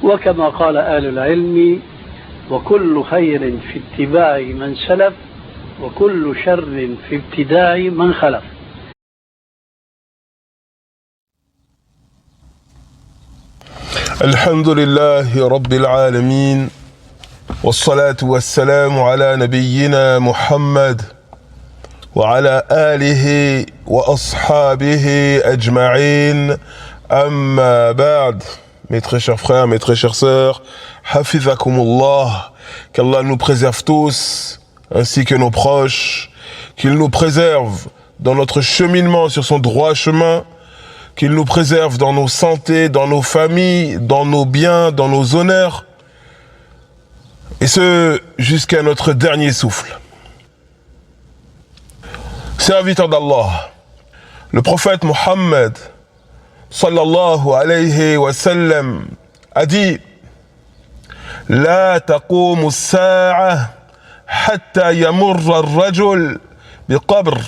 وكما قال أهل العلم وكل خير في اتباع من سلف وكل شر في ابتداع من خلف. الحمد لله رب العالمين والصلاة والسلام على نبينا محمد وعلى آله وأصحابه أجمعين أما بعد. Mes très chers frères, mes très chères sœurs, Hafizakumullah, qu'Allah nous préserve tous, ainsi que nos proches, qu'il nous préserve dans notre cheminement sur son droit chemin, qu'il nous préserve dans nos santé, dans nos familles, dans nos biens, dans nos honneurs, et ce, jusqu'à notre dernier souffle. Serviteur d'Allah, le prophète Mohammed, sallallahu alayhi wa sallam, a dit لا تقوم الساعة حتى يمر الرجل بقبر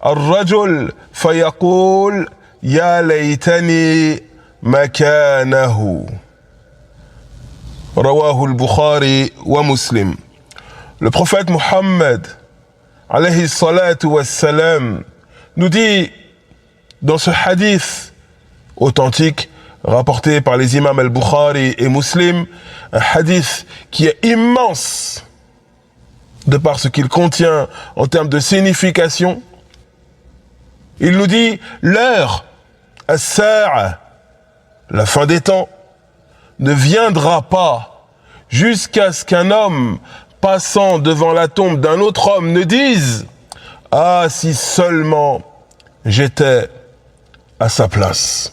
الرجل فيقول يا ليتني مكانه. رواه البخاري ومسلم. Le prophète Mohammed, alayhi salatu wassalam, nous dit dans ce hadith authentique rapporté par les imams al-Bukhari et Muslim, un hadith qui est immense de par ce qu'il contient en termes de signification. Il nous dit l'heure, as-sa'a, la fin des temps, ne viendra pas jusqu'à ce qu'un homme passant devant la tombe d'un autre homme ne dise « Ah, si seulement j'étais à sa place.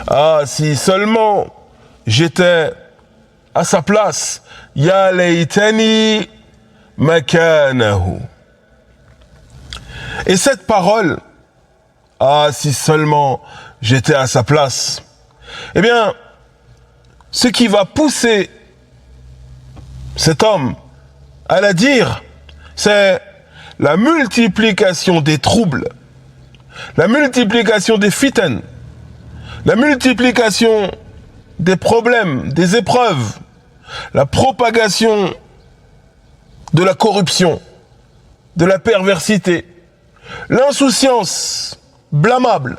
Ah, si seulement j'étais à sa place. Ya laytani makanahu. » Et cette parole, « Ah, si seulement j'étais à sa place », eh bien, ce qui va pousser cet homme à la dire, c'est la multiplication des troubles, la multiplication des fitans, la multiplication des problèmes, des épreuves, la propagation de la corruption, de la perversité, l'insouciance blâmable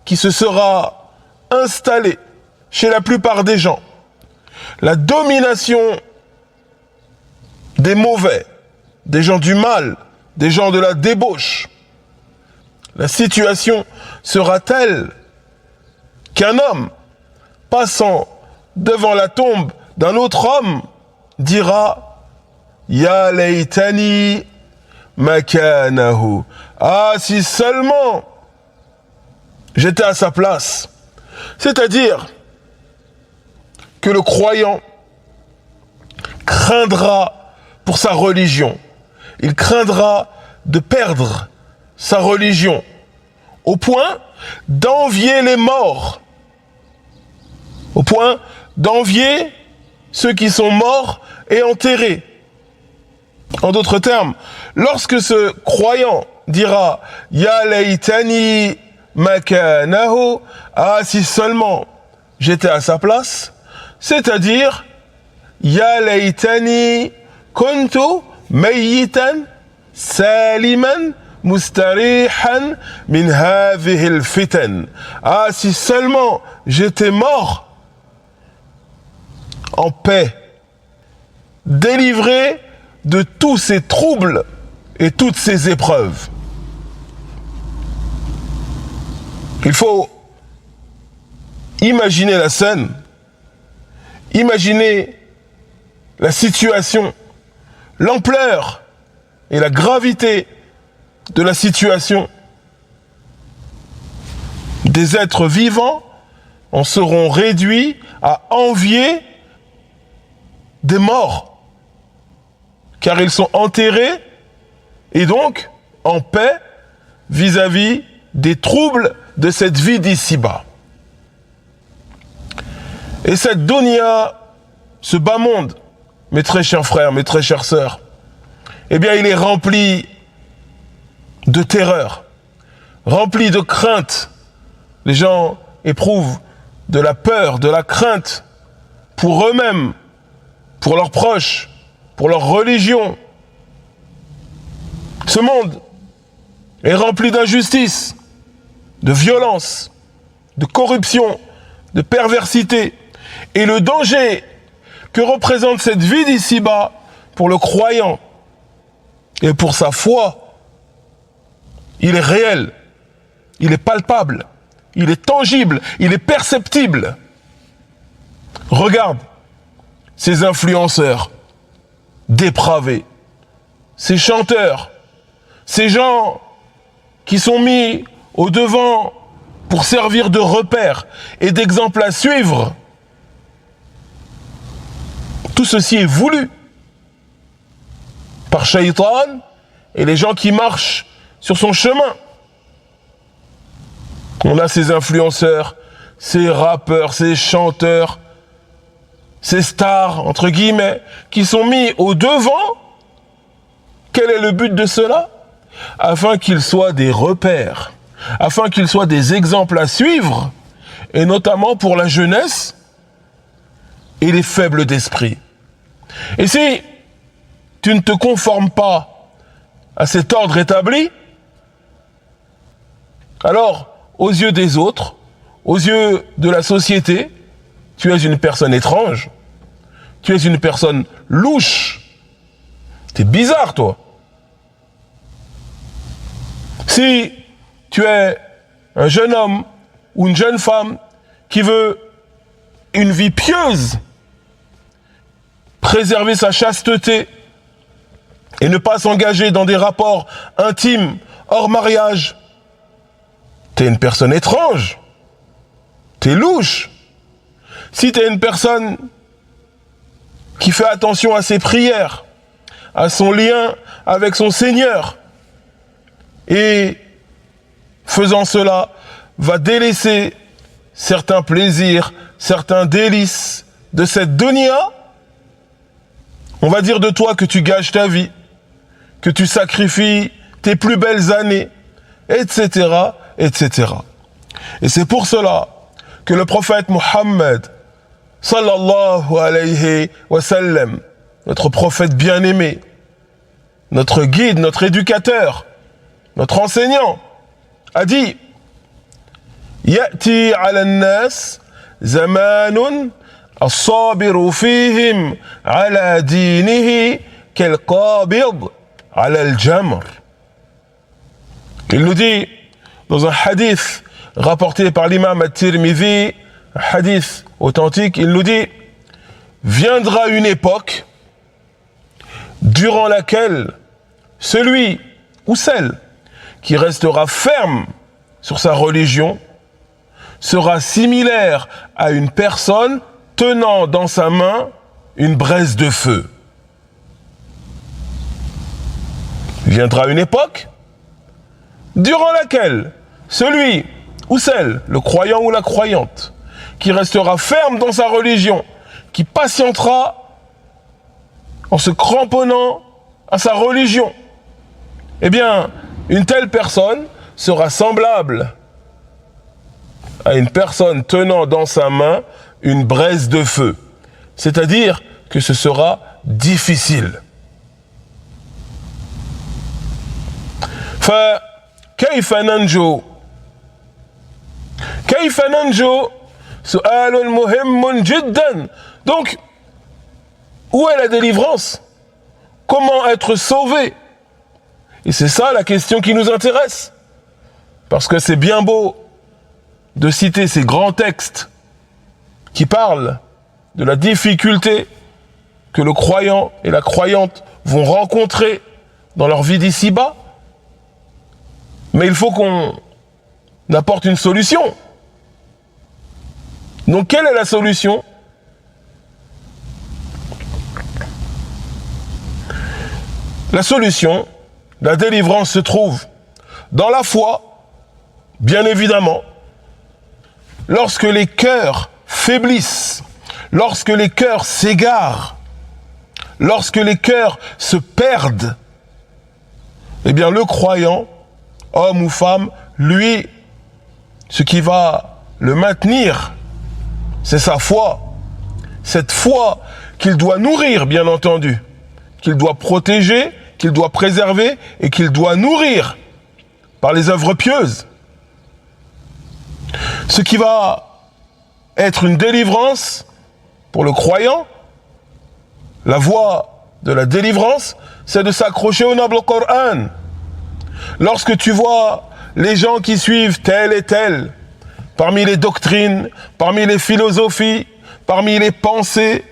qui se sera installée chez la plupart des gens, la domination des mauvais, des gens du mal, des gens de la débauche. La situation sera telle qu'un homme passant devant la tombe d'un autre homme dira « Ya laytani makanahu » Ah, si seulement j'étais à sa place. C'est-à-dire que le croyant craindra pour sa religion. Il craindra de perdre sa religion au point d'envier les morts, au point d'envier ceux qui sont morts et enterrés. En d'autres termes, lorsque ce croyant dira « Ya laytani makanahu » Ah, si seulement j'étais à sa place, c'est-à-dire « Ya laytani kuntu mayyitan saliman mustarihan min hadhihi al-fitan » Ah, si seulement j'étais mort en paix, délivré de tous ces troubles et toutes ces épreuves. Il faut imaginer la scène, imaginer la situation, l'ampleur et la gravité de la situation. Des êtres vivants en seront réduits à envier des morts, car ils sont enterrés et donc en paix vis-à-vis des troubles de cette vie d'ici-bas. Et cette dunya, ce bas monde, mes très chers frères, mes très chères sœurs, eh bien il est rempli de terreur, rempli de crainte. Les gens éprouvent de la peur, de la crainte pour eux-mêmes, pour leurs proches, pour leur religion. Ce monde est rempli d'injustice, de violence, de corruption, de perversité. Et le danger que représente cette vie d'ici-bas pour le croyant et pour sa foi, il est réel, il est palpable, il est tangible, il est perceptible. Regarde ces influenceurs dépravés, ces chanteurs, ces gens qui sont mis au devant pour servir de repère et d'exemple à suivre. Tout ceci est voulu par Shaitan et les gens qui marchent sur son chemin. On a ces influenceurs, ces rappeurs, ces chanteurs, ces stars, entre guillemets, qui sont mis au devant. Quel est le but de cela? Afin qu'ils soient des repères, afin qu'ils soient des exemples à suivre, et notamment pour la jeunesse et les faibles d'esprit. Et si tu ne te conformes pas à cet ordre établi, alors, aux yeux des autres, aux yeux de la société, tu es une personne étrange, tu es une personne louche. T'es bizarre, toi. Si tu es un jeune homme ou une jeune femme qui veut une vie pieuse, préserver sa chasteté et ne pas s'engager dans des rapports intimes hors mariage, t'es une personne étrange, t'es louche. Si t'es une personne qui fait attention à ses prières, à son lien avec son Seigneur, et faisant cela, va délaisser certains plaisirs, certains délices de cette dunya, on va dire de toi que tu gâches ta vie, que tu sacrifies tes plus belles années, etc., etc. Et c'est pour cela que le prophète Mohammed, sallallahu alayhi wa sallam, notre prophète bien-aimé, notre guide, notre éducateur, notre enseignant, a dit « Ya'ti ala an-nas zamanun as-sabiru fihim ala dinihi kal-qabid ala al-jamr » Il nous dit dans un hadith rapporté par l'imam at-Tirmidhi, un hadith authentique, il nous dit « Viendra une époque durant laquelle celui ou celle qui restera ferme sur sa religion sera similaire à une personne tenant dans sa main une braise de feu. » Viendra une époque durant laquelle celui ou celle, le croyant ou la croyante, qui restera ferme dans sa religion, qui patientera en se cramponnant à sa religion, eh bien, une telle personne sera semblable à une personne tenant dans sa main une braise de feu. C'est-à-dire que ce sera difficile. فكيف ننجو؟ كيف ننجو؟ سؤال مهم جدا. Donc, où est la délivrance? Comment être sauvé? Et c'est ça la question qui nous intéresse. Parce que c'est bien beau de citer ces grands textes qui parlent de la difficulté que le croyant et la croyante vont rencontrer dans leur vie d'ici-bas. Mais il faut qu'on apporte une solution. Donc, quelle est la solution? La solution, la délivrance se trouve dans la foi, bien évidemment, lorsque les cœurs faiblissent, lorsque les cœurs s'égarent, lorsque les cœurs se perdent, eh bien le croyant, homme ou femme, lui, ce qui va le maintenir, c'est sa foi, cette foi qu'il doit nourrir, bien entendu, qu'il doit protéger, qu'il doit préserver et qu'il doit nourrir par les œuvres pieuses. Ce qui va être une délivrance pour le croyant, la voie de la délivrance, c'est de s'accrocher au noble Coran. Lorsque tu vois les gens qui suivent tel et tel, parmi les doctrines, parmi les philosophies, parmi les pensées,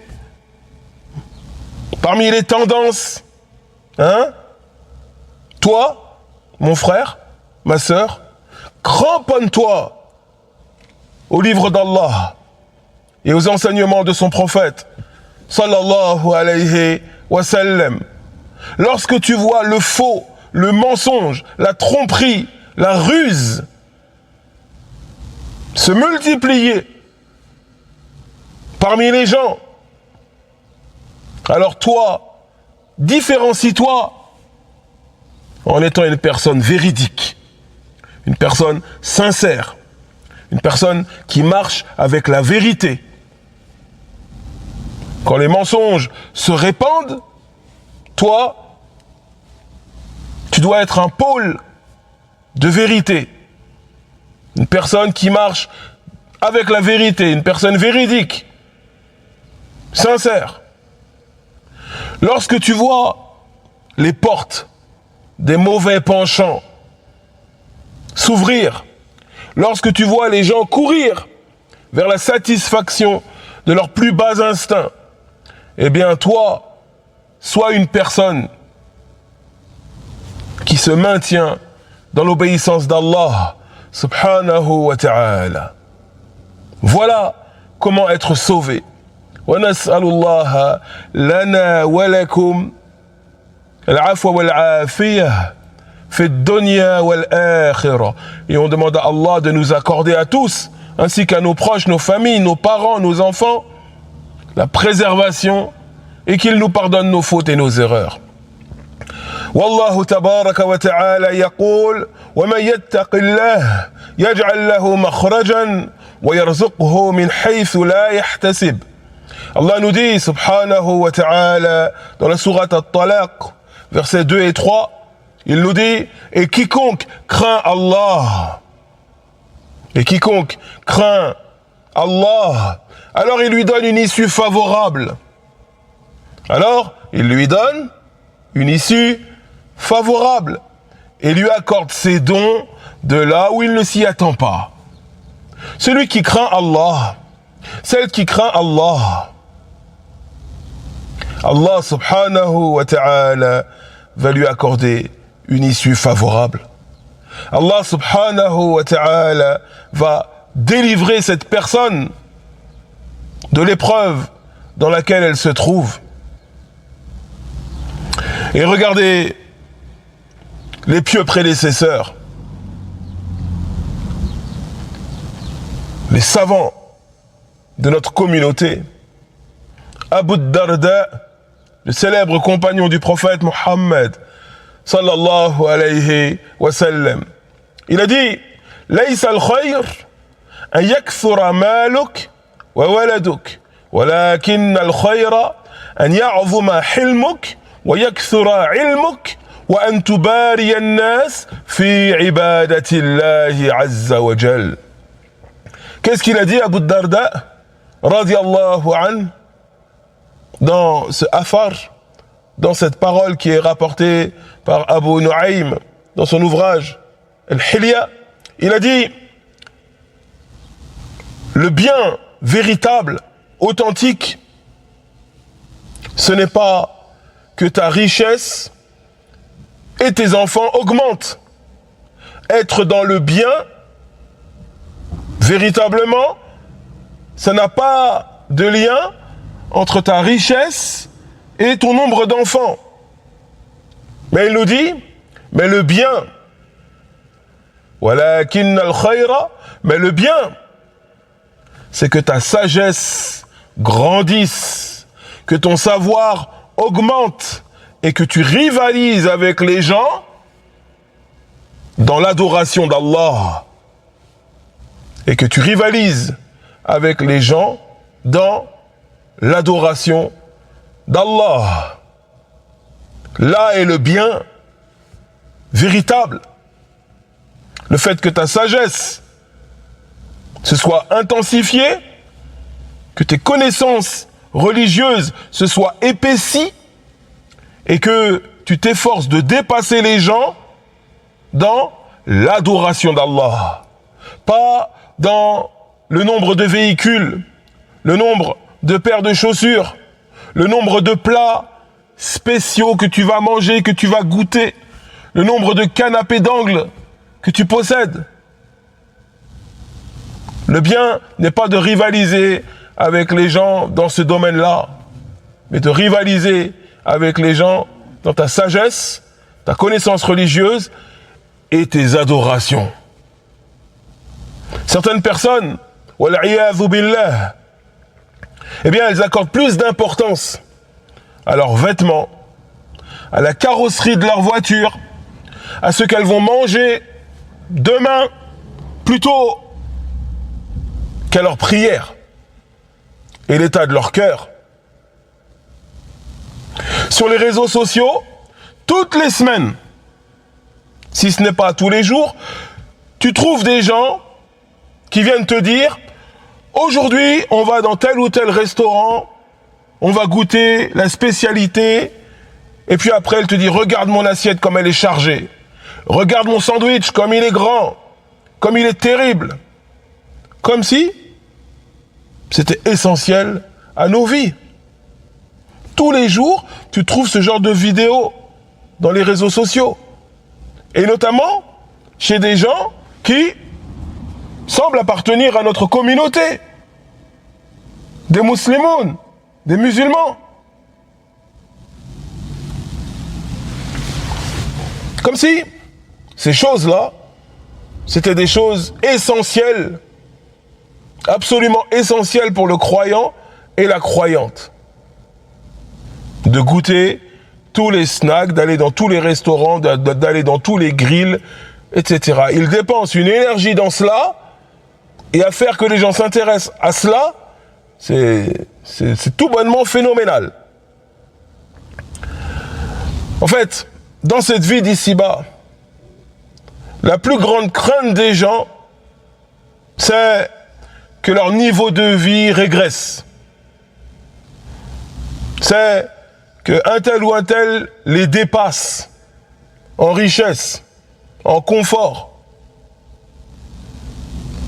parmi les tendances, toi, mon frère, ma sœur, cramponne-toi au livre d'Allah et aux enseignements de son prophète, sallallahu alayhi wa sallam. Lorsque tu vois le faux, le mensonge, la tromperie, la ruse se multiplier parmi les gens, alors toi, différencie-toi en étant une personne véridique, une personne sincère, une personne qui marche avec la vérité. Quand les mensonges se répandent, toi, tu dois être un pôle de vérité. Une personne qui marche avec la vérité, une personne véridique, sincère. Lorsque tu vois les portes des mauvais penchants s'ouvrir, lorsque tu vois les gens courir vers la satisfaction de leurs plus bas instincts, eh bien toi, sois une personne qui se maintient dans l'obéissance d'Allah subhanahu wa ta'ala. Voilà comment être sauvé. Wa nas'alullaha lana wa lakum al-afwa wal-afiyah fi ad-dunya wal-akhirah. Et on demande à Allah de nous accorder à tous, ainsi qu'à nos proches, nos familles, nos parents, nos enfants, la préservation et qu'il nous pardonne nos fautes et nos erreurs. والله تبارك وتعالى يقول ومن يتق الله يجعل له مخرجا ويرزقه من حيث لا يحتسب. Allah nous dit subhanahu wa ta'ala dans la sourate At-Talaq versets 2 et 3, il nous dit et quiconque craint Allah, et quiconque craint Allah, alors il lui donne une issue favorable. Alors il lui donne une issue favorable et lui accorde ses dons de là où il ne s'y attend pas. Celui qui craint Allah, celle qui craint Allah, Allah subhanahu wa ta'ala va lui accorder une issue favorable. Allah subhanahu wa ta'ala va délivrer cette personne de l'épreuve dans laquelle elle se trouve. Et regardez les pieux prédécesseurs, les savants de notre communauté. Abu Darda, le célèbre compagnon du prophète Mohammed, sallallahu alayhi wa sallam, il a dit « Laysa al-khayr an yakthura maluk wa waladuk, walakin al-khayra an ya'zuma hilmuk wa yakthura ilmuk wa an tubari an-nas fi ibadati Allah azza wa jal » Qu'est-ce qu'il a dit Abu Darda radiyallahu anhu dans ce afar, dans cette parole qui est rapportée par Abu Nu'aym dans son ouvrage Al-Hilya? Il a dit le bien véritable, authentique, ce n'est pas que ta richesse et tes enfants augmentent. Être dans le bien, véritablement, ça n'a pas de lien entre ta richesse et ton nombre d'enfants. Mais il nous dit, mais le bien, walakin al-khayra, mais le bien, c'est que ta sagesse grandisse, que ton savoir augmente et que tu rivalises avec les gens dans l'adoration d'Allah et que tu rivalises avec les gens dans l'adoration d'Allah. Là est le bien véritable. Le fait que ta sagesse se soit intensifiée, que tes connaissances religieuses se soient épaissies et que tu t'efforces de dépasser les gens dans l'adoration d'Allah. Pas dans le nombre de véhicules, le nombre de paires de chaussures, le nombre de plats spéciaux que tu vas manger, que tu vas goûter, le nombre de canapés d'angle que tu possèdes. Le bien n'est pas de rivaliser avec les gens dans ce domaine-là, mais de rivaliser avec les gens dans ta sagesse, ta connaissance religieuse et tes adorations. Certaines personnes, wal'iyadhu billah, eh bien, elles accordent plus d'importance à leurs vêtements, à la carrosserie de leur voiture, à ce qu'elles vont manger demain, plutôt qu'à leur prière et l'état de leur cœur. Sur les réseaux sociaux, toutes les semaines, si ce n'est pas tous les jours, tu trouves des gens qui viennent te dire « Aujourd'hui, on va dans tel ou tel restaurant, on va goûter la spécialité, et puis après, elle te dit « Regarde mon assiette comme elle est chargée. Regarde mon sandwich comme il est grand, comme il est terrible. » Comme si c'était essentiel à nos vies. Tous les jours, tu trouves ce genre de vidéos dans les réseaux sociaux. Et notamment chez des gens qui semblent appartenir à notre communauté. Des musulmans, des musulmans. Comme si ces choses-là, c'était des choses essentielles, absolument essentielles pour le croyant et la croyante. De goûter tous les snacks, d'aller dans tous les restaurants, d'aller dans tous les grilles, etc. Ils dépensent une énergie dans cela, et à faire que les gens s'intéressent à cela, c'est tout bonnement phénoménal. En fait, dans cette vie d'ici-bas, la plus grande crainte des gens, c'est que leur niveau de vie régresse. C'est qu'un tel ou un tel les dépasse en richesse, en confort.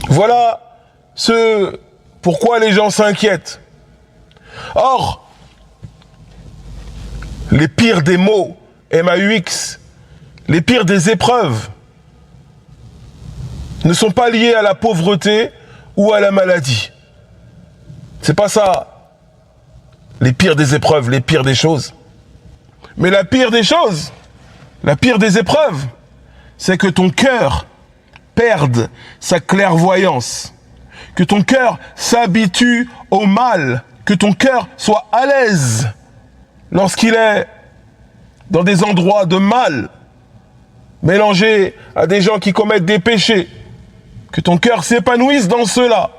Voilà ce pourquoi les gens s'inquiètent. Or, les pires des maux, MAUX, les pires des épreuves, ne sont pas liés à la pauvreté ou à la maladie. C'est pas ça. Les pires des épreuves, les pires des choses. Mais la pire des choses, la pire des épreuves, c'est que ton cœur perde sa clairvoyance, que ton cœur s'habitue au mal, que ton cœur soit à l'aise lorsqu'il est dans des endroits de mal, mélangé à des gens qui commettent des péchés, que ton cœur s'épanouisse dans cela.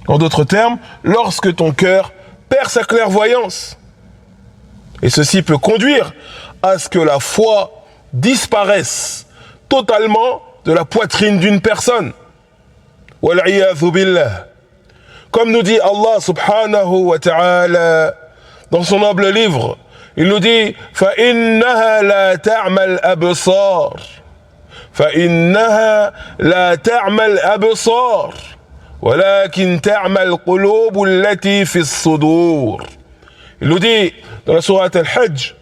En d'autres termes, lorsque ton cœur perd sa clairvoyance. Et ceci peut conduire à ce que la foi disparaisse totalement de la poitrine d'une personne. Wal'iyadhu billah. Comme nous dit Allah subhanahu wa ta'ala dans son noble livre, il nous dit فَإِنَّهَا لَا تَعْمَى الْأَبْصَارِ فَإِنَّهَا لَا تَعْمَى الْأَبْصَارِ وَلَكِنْ تَعْمَى الْقُلُوبُ الَّتِي فِي الصُّدُورِ. Il nous dit dans la sourate Al-Hajj,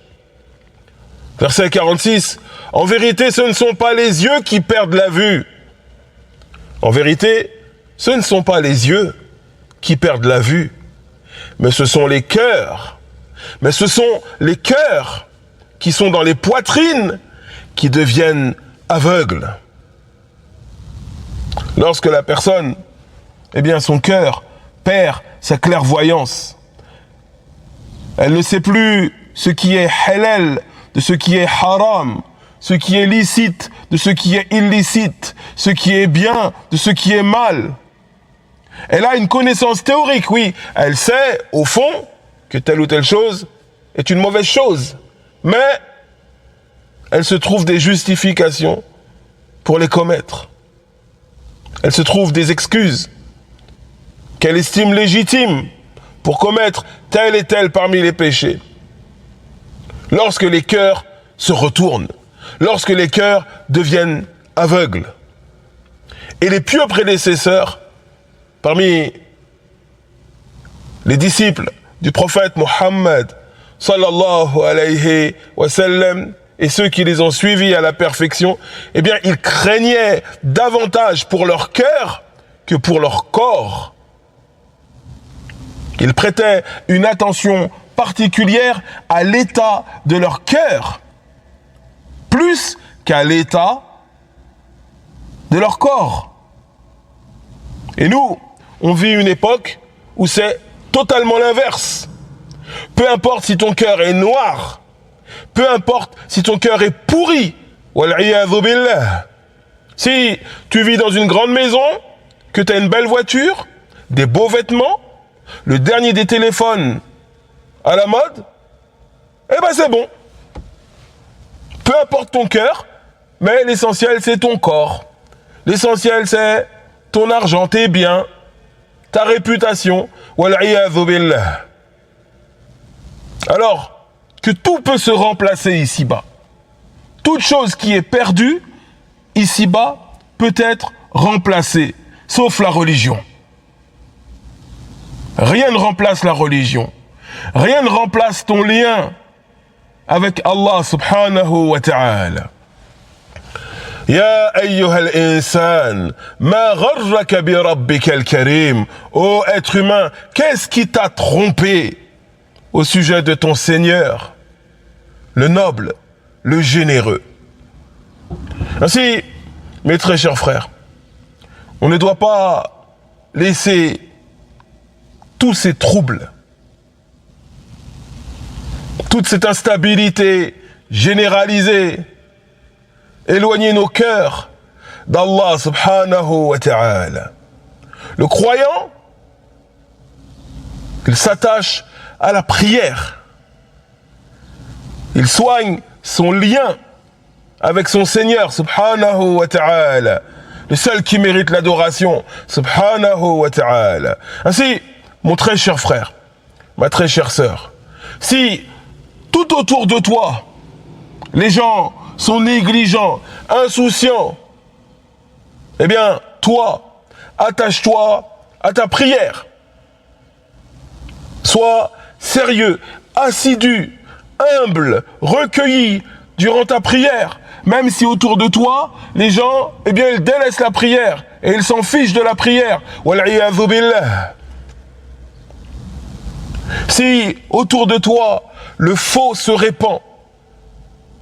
verset 46, en vérité, ce ne sont pas les yeux qui perdent la vue. En vérité, ce ne sont pas les yeux qui perdent la vue, mais ce sont les cœurs. Mais ce sont les cœurs qui sont dans les poitrines qui deviennent aveugles. Lorsque la personne, eh bien, son cœur perd sa clairvoyance, elle ne sait plus ce qui est halal de ce qui est haram, ce qui est licite de ce qui est illicite, ce qui est bien de ce qui est mal. Elle a une connaissance théorique, oui. Elle sait, au fond, que telle ou telle chose est une mauvaise chose. Mais elle se trouve des justifications pour les commettre. Elle se trouve des excuses qu'elle estime légitimes pour commettre tel et tel parmi les péchés. Lorsque les cœurs se retournent, lorsque les cœurs deviennent aveugles. Et les pieux prédécesseurs, parmi les disciples du prophète Mohammed, sallallahu alayhi wa sallam, et ceux qui les ont suivis à la perfection, eh bien, ils craignaient davantage pour leur cœur que pour leur corps. Ils prêtaient une attention particulière à l'état de leur cœur, plus qu'à l'état de leur corps. Et nous, on vit une époque où c'est totalement l'inverse. Peu importe si ton cœur est noir, peu importe si ton cœur est pourri, wal'iyadhu billah. Si tu vis dans une grande maison, que tu as une belle voiture, des beaux vêtements, le dernier des téléphones à la mode, eh ben c'est bon. Peu importe ton cœur, mais l'essentiel c'est ton corps. L'essentiel c'est ton argent, tes biens, ta réputation, wal'iyadhu billah. Alors, que tout peut se remplacer ici-bas. Toute chose qui est perdue, ici-bas, peut être remplacée, sauf la religion. Rien ne remplace la religion. Rien ne remplace ton lien avec Allah subhanahu wa ta'ala. Ya ayyuhal insan, ma gharraka bi rabbika al-karim. Ô être humain, qu'est-ce qui t'a trompé au sujet de ton Seigneur, le noble, le généreux? Ainsi, mes très chers frères, on ne doit pas laisser tous ces troubles, toute cette instabilité généralisée éloigner nos cœurs d'Allah subhanahu wa ta'ala. Le croyant, il s'attache à la prière. Il soigne son lien avec son Seigneur, subhanahu wa ta'ala, le seul qui mérite l'adoration, subhanahu wa ta'ala. Ainsi, mon très cher frère, ma très chère sœur, si tout autour de toi, les gens sont négligents, insouciants, eh bien, toi, attache-toi à ta prière. Sois sérieux, assidu, humble, recueilli durant ta prière, même si autour de toi, les gens, eh bien, ils délaissent la prière et ils s'en fichent de la prière. Wal'iyadhu billah. Si autour de toi, le faux se répand,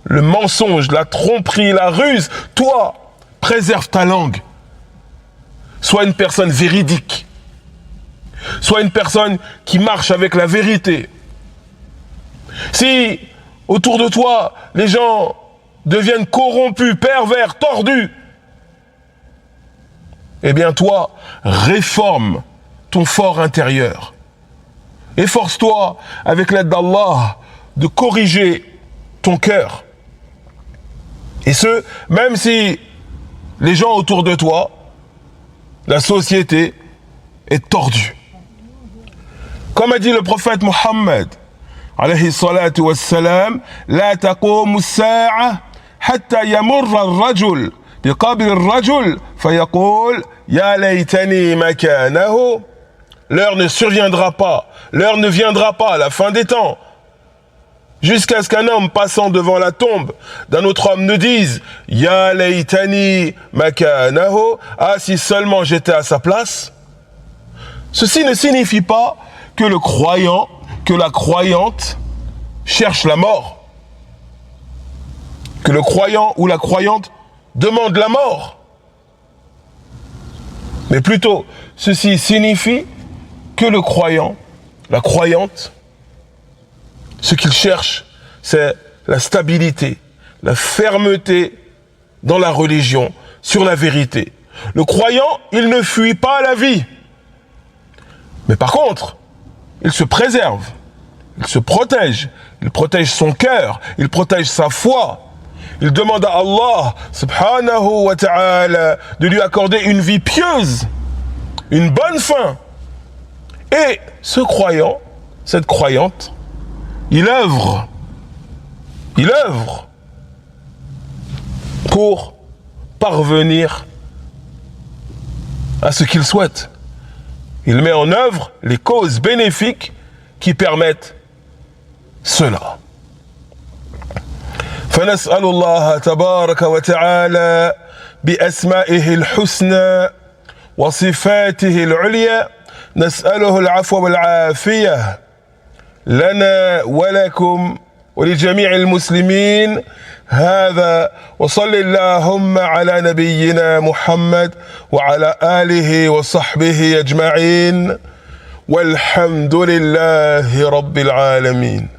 le mensonge, la tromperie, la ruse, toi, préserve ta langue. Sois une personne véridique. Sois une personne qui marche avec la vérité. Si autour de toi, les gens deviennent corrompus, pervers, tordus, eh bien toi, réforme ton fort intérieur. Efforce-toi, avec l'aide d'Allah, de corriger ton cœur. Et ce, même si les gens autour de toi, la société est tordue. Comme a dit le prophète Mohammed, alayhi salatu wassalam, la taqumu as-sa'a hatta yamurra ar-rajul biqabri ar-rajul fayaqul ya laytani makanahu. L'heure ne surviendra pas, l'heure ne viendra pas à la fin des temps, jusqu'à ce qu'un homme passant devant la tombe d'un autre homme ne dise « Ya laytani makanahu » « Ah, si seulement j'étais à sa place ». Ceci ne signifie pas que le croyant, que la croyante cherche la mort. Que le croyant ou la croyante demande la mort. Mais plutôt, ceci signifie que le croyant, la croyante, ce qu'il cherche, c'est la stabilité, la fermeté dans la religion, sur la vérité. Le croyant, il ne fuit pas la vie. Mais par contre, il se préserve, il se protège, il protège son cœur, il protège sa foi. Il demande à Allah subhanahu wa ta'ala de lui accorder une vie pieuse, une bonne fin. Et ce croyant, cette croyante, il œuvre pour parvenir à ce qu'il souhaite. Il met en œuvre les causes bénéfiques qui permettent cela. فنسأل الله تبارك وتعالى بأسمائه الحسنى وصفاته العليا نسأله العفو والعافية لنا ولكم ولجميع المسلمين هذا وصل اللهم على نبينا محمد وعلى آله وصحبه أجمعين والحمد لله رب العالمين.